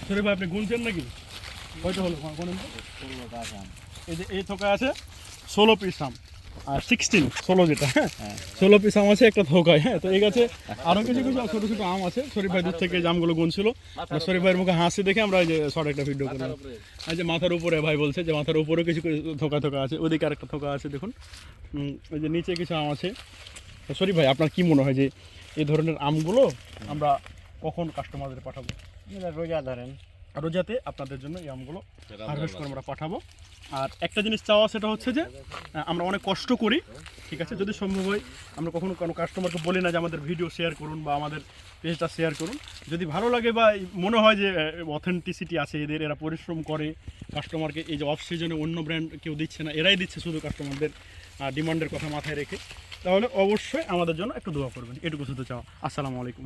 শরীফ ভাই আপনি গুনছেন নাকি কয়টা হলো গুনেন তো? এই যে এই থোকা আছে 16 পিস আম আর 16 যেটা হ্যাঁ 16 পিস আম আছে একটা থোকায়। হ্যাঁ তো এই গাছে আরও কিছু কিছু ছোটো ছোটো আম আছে। শরীফ ভাই দূর থেকে যে আমগুলো গুনছিল, শরীফ ভাইয়ের মুখে হাসি দেখে আমরা এই যে শর্ট একটা ভিডিও করলাম। এই যে মাথার উপরে ভাই বলছে যে মাথার উপরেও কিছু থোকা থোকা আছে, ওদিকে আরেকটা থোকা আছে দেখুন। ওই যে নিচে কিছু আম আছে। তো শরীফ ভাই আপনার কি মনে হয় যে এই ধরনের আমগুলো আমরা কখন কাস্টমারদের পাঠাবো? রোজা ধরেন, রোজাতে আপনাদের জন্য এই আমগুলো হারভেস্ট করে আমরা পাঠাবো। আর একটা জিনিস চাওয়া সেটা হচ্ছে যে আমরা অনেক কষ্ট করি, ঠিক আছে, যদি সম্ভব হয় আমরা কখনো কোনো কাস্টমারকে বলি না যে আমাদের ভিডিও শেয়ার করুন বা আমাদের পেজটা শেয়ার করুন। যদি ভালো লাগে বা মনে হয় যে অথেন্টিসিটি আছে এদের, এরা পরিশ্রম করে কাস্টমারকে, এই যে অফ সিজনে অন্য ব্র্যান্ড কেউ দিচ্ছে না, এরাই দিচ্ছে শুধু কাস্টমারদের ডিমান্ডের কথা মাথায় রেখে, তাহলে অবশ্যই আমাদের জন্য একটু দোয়া করবেন, এটুকু শুধু চাওয়া। আসসালামু আলাইকুম।